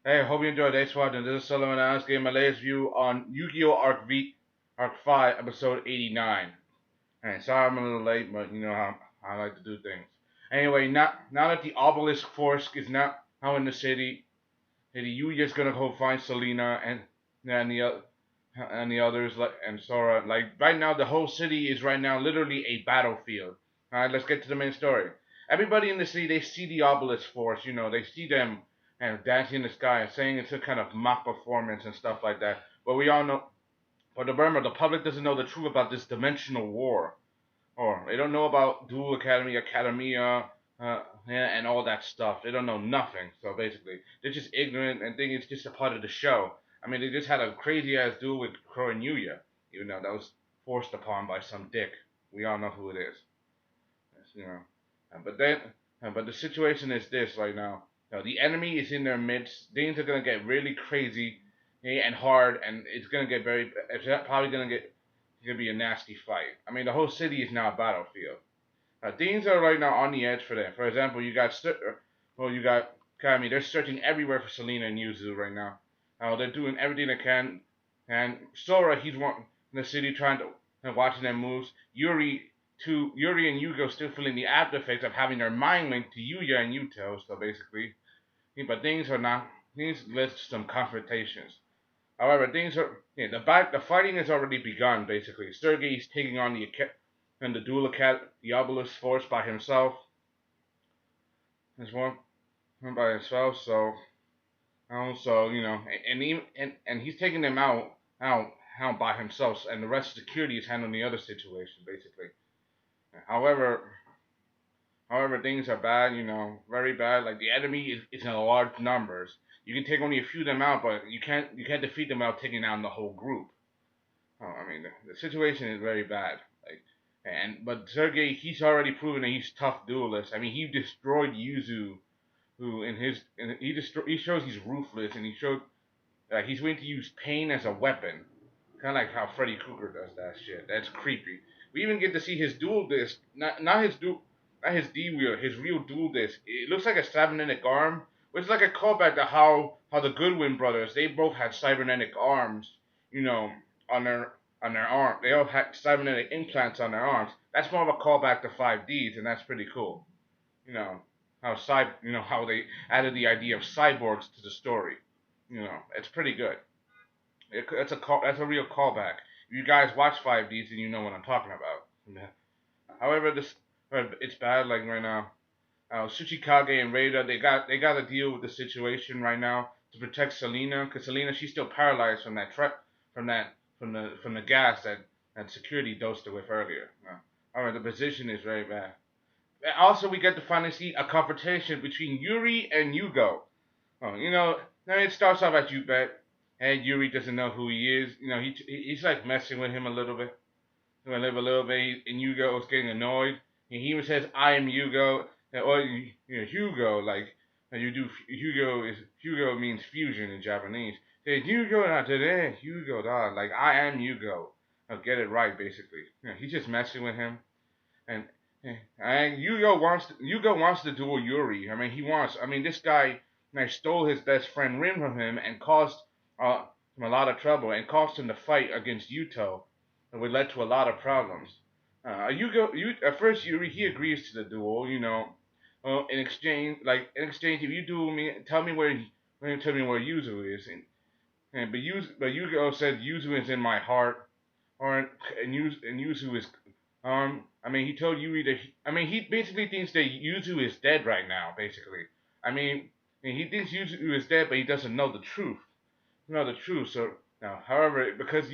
Hey, hope you enjoyed Ace Watch, and this is Solomon. I was giving my latest view on Yu-Gi-Oh! Arc 5, Episode 89. And sorry I'm a little late, but you know how I like to do things. Anyway, now that the Obelisk Force is now in the city, Yuya's gonna go find Selena and the others and Sora. Like right now, the whole city is right now literally a battlefield. All right, let's get to the main story. Everybody in the city, they see the Obelisk Force. You know, they see them and dancing in the sky and saying it's a kind of mock performance and stuff like that. But we all know, but remember, the public doesn't know the truth about this dimensional war, or they don't know about Dual Academy, Academia, and all that stuff. They don't know nothing. So basically, they're just ignorant and think it's just a part of the show. I mean, they just had a crazy ass duel with Crow and Yuya, even though that was forced upon by some dick. We all know who it is. You know, but then, but the situation is this right now. The enemy is in their midst. Things are gonna get really crazy and hard, and it's gonna get very. It's probably gonna get. It's gonna be a nasty fight. I mean, the whole city is now a battlefield. Things are right now on the edge for them. For example, you got. I mean, they're searching everywhere for Selena and Yuzu right now. They're doing everything they can, and Sora, he's in the city trying to and watching their moves. Yuri and Yugo still feeling the after effects of having their mind linked to Yuya and Yuto. So basically, but things led to some confrontations. However, the fighting has already begun. Basically, Sergei's taking on the Obelisk Force by himself. As one by himself. So and he's taking them out by himself, and the rest of security is handling the other situation basically. However, things are bad, very bad. Like the enemy is in large numbers. You can take only a few of them out, but you can't defeat them without taking down the whole group. I mean, the situation is very bad. But Sergei, he's already proven that he's a tough duelist. I mean, he destroyed Yuzu, he shows he's ruthless, and he showed that he's willing to use pain as a weapon, kind of like how Freddy Krueger does that shit. That's creepy. We even get to see his dual disc, not his D wheel, his real dual disc. It looks like a cybernetic arm, which is like a callback to how the Goodwin brothers, they both had cybernetic arms, on their arm. They all had cybernetic implants on their arms. That's more of a callback to 5Ds, and that's pretty cool. You know how they added the idea of cyborgs to the story. It's pretty good. That's a real callback. If you guys watch 5Ds, then you know what I'm talking about. Yeah. However, it's bad. Like right now, Tsukikage and Reira, they got to deal with the situation right now to protect Selena, because Selena, she's still paralyzed from the gas that security dosed her with earlier. Alright, the position is very bad. Also, we get to finally see a confrontation between Yuri and Yugo. Now it starts off as you bet, and Yuri doesn't know who he is. He's like messing with him a little bit. A little bit, and Yugo is getting annoyed. And he even says, "I am Yugo," or Hugo, like Hugo means fusion in Japanese. Say Yugo not today, Hugo, dog. Like I am Yugo. I'll get it right, basically. He's just messing with him, and Yugo wants to duel Yuri. I mean, this guy stole his best friend Rin from him and caused him a lot of trouble and caused him to fight against Yuto, and would led to a lot of problems. At first Yuri, he agrees to the duel. In exchange, if you duel me, tell me where Yuzu is, but Yugo said Yuzu is in my heart, and Yuzu is he told Yuri that he basically thinks that Yuzu is dead right now. Basically, he thinks Yuzu is dead, but he doesn't know the truth. So now, however, because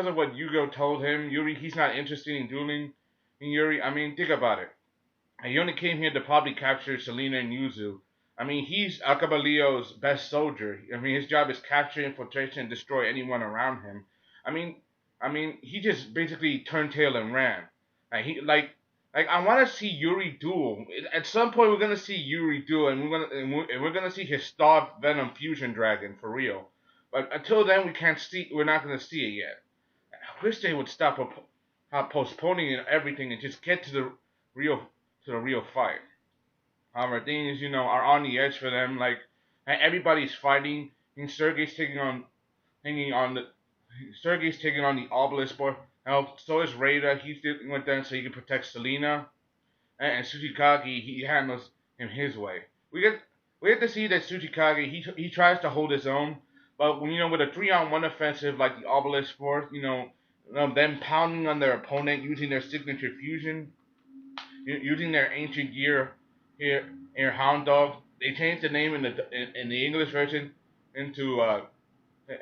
of what Yugo told him, Yuri, he's not interested in dueling Yuri. Think about it. He only came here to probably capture Selena and Yuzu. He's Akabalio's best soldier. His job is capture, infiltration, and destroy anyone around him. He just basically turned tail and ran. I want to see Yuri duel. At some point, we're gonna see Yuri duel, and we're gonna see his starved Venom fusion dragon for real. But until then, we're not gonna see it yet. I wish they would stop postponing everything and just get to the real fight. However, things are on the edge for them. Like and everybody's fighting. And Sergei's hanging on the Sergei's taking on the Obelisk Force. And so is Reira. He's went down so he can protect Selena. And Tsukikage, he handles him his way. We get to see that Tsukikage he tries to hold his own, but with a 3-on-1 offensive like the Obelisk Force, them pounding on their opponent using their signature fusion, using their ancient gear here Hound Dog. They changed the name in the English version into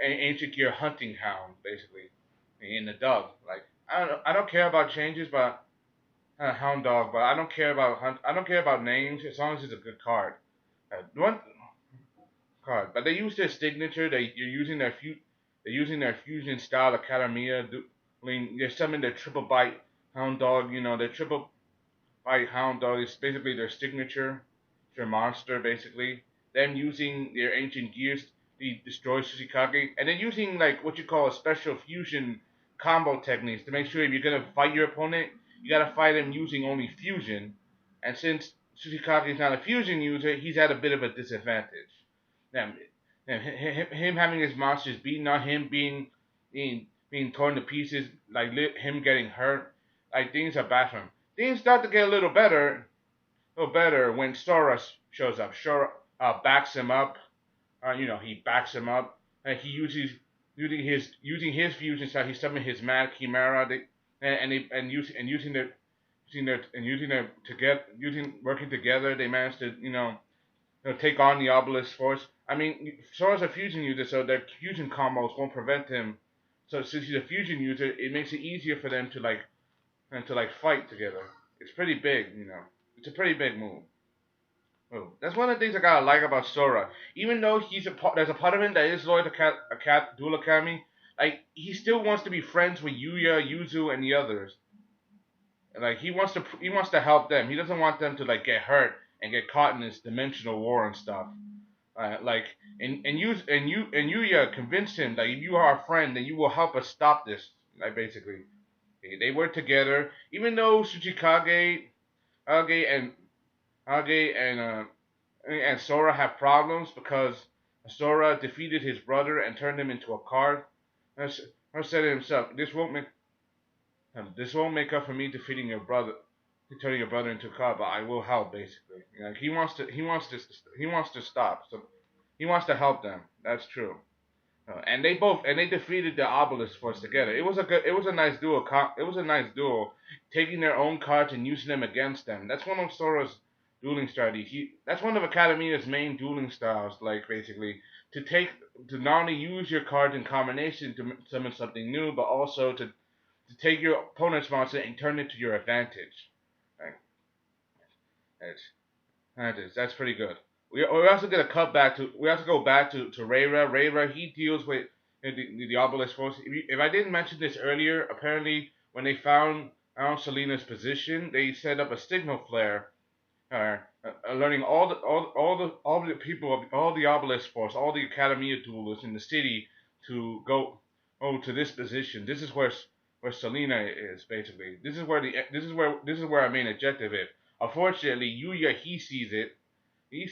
ancient gear Hunting Hound, basically in the dub. Like I don't care about changes, but Hound Dog, but I don't care about names as long as it's a good card. One card, but they use their signature. They're using their fusion style Academia. They're summoning their triple bite Hound Dog. Their triple bite Hound Dog is basically their signature, their monster basically. Them using their ancient gears to destroy Tsukikage, and then using like what you call a special fusion combo techniques to make sure if you're gonna fight your opponent, you gotta fight him using only fusion. And since Tsukikage is not a fusion user, he's at a bit of a disadvantage. Now, him having his monsters beaten on him, being torn to pieces, like him getting hurt, like things are bad for him. Things start to get a little better when Sora shows up. Sora backs him up. He backs him up, and he using his fusion style. He summoned his Mad Chimera. Working together, they managed to take on the Obelisk Force. I mean, Sora's a fusion user, so their fusion combos won't prevent him. So since he's a fusion user, it makes it easier for them to fight together. It's pretty big. It's a pretty big move. Oh, that's one of the things I gotta like about Sora. Even though there's a part of him that is loyal to Duel Academy, like he still wants to be friends with Yuya, Yuzu, and the others. Like he wants to help them. He doesn't want them to like get hurt and get caught in this dimensional war and stuff. And Yuya convinced him that if you are our friend, then you will help us stop this. Like basically, they work together. Even though Tsukikage, Age, and Sora have problems because Sora defeated his brother and turned him into a card. Sora said to himself, This won't make up for me defeating your brother, turning your brother into a card, but I will help basically. He wants to stop. So he wants to help them. That's true. And they defeated the Obelisk Force together. It was a nice duo. It was a nice duo, taking their own cards and using them against them. That's one of Sora's dueling strategies. That's one of Academia's main dueling styles. Like basically, to not only use your cards in combination to summon something new, but also to take your opponent's monster and turn it to your advantage. Right? That's pretty good. We also get a cut back to. We also go back to Reira. Reira, he deals with the Obelisk Force. If I didn't mention this earlier, apparently when they found Selena's position, they set up a signal flare, alerting all the people of all the Obelisk Force, all the Academia duelists in the city to go to this position. This is where Selena is basically. This is where our main objective is. Unfortunately, Yuya he sees it. He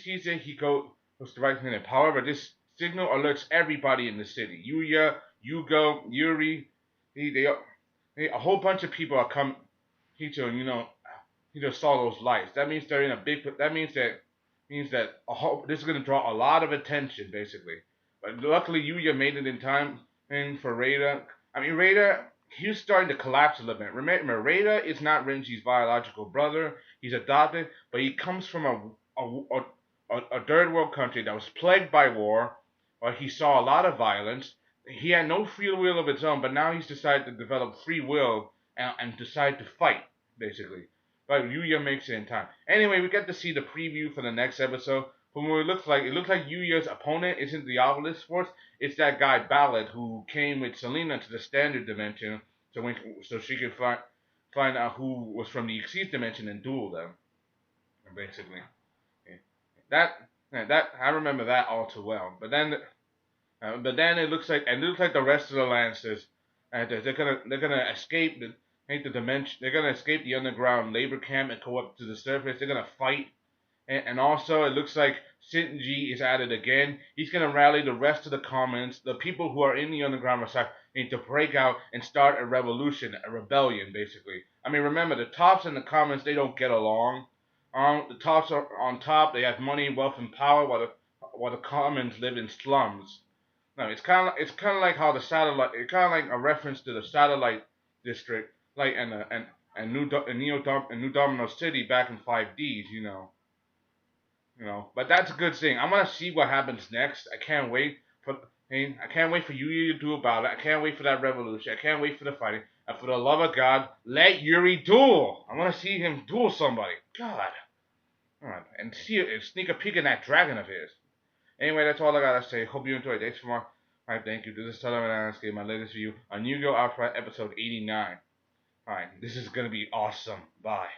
goes to right hand. However, this signal alerts everybody in the city. Yuya, Yugo, Yuri, a whole bunch of people are come. He just saw those lights. That means they're in a big. That means that this is going to draw a lot of attention, basically. But luckily, Yuya made it in time. And for Reira, he's starting to collapse a little bit. Remember, Reira is not Renji's biological brother. He's adopted, but he comes from a third world country that was plagued by war, where he saw a lot of violence. He had no free will of his own, but now he's decided to develop free will and decide to fight, basically. But Yuya makes it in time. Anyway, we get to see the preview for the next episode. From what it looks like Yuya's opponent isn't the Obelisk Force. It's that guy Ballad who came with Selena to the standard dimension, so she could find out who was from the Exceed dimension and duel them, basically. That I remember that all too well. But then it looks like the rest of the Lancers, they're gonna escape the dimension. They're gonna escape the underground labor camp and go up to the surface. They're gonna fight And also, it looks like Shinji is at it again. He's gonna rally the rest of the comments, the people who are in the underground side, need to break out and start a revolution, a rebellion, basically. I mean, remember the tops and the commons, they don't get along. The tops are on top; they have money, wealth, and power, while the commons live in slums. No, it's kind of like how the satellite. It's kind of like a reference to the satellite district, like and New Domino City back in 5Ds, But that's a good thing. I'm gonna see what happens next. I can't wait for. Hey, I can't wait for Yuya to do about it. I can't wait for that revolution. I can't wait for the fighting. And for the love of God, let Yuri duel. I want to see him duel somebody. God. Alright, and sneak a peek in that dragon of his. Anyway, that's all I gotta say. Hope you enjoyed. Thanks for more. Alright, thank you. This is Telemanasky, my latest review on Yugo Outfront episode 89. Alright, this is gonna be awesome. Bye.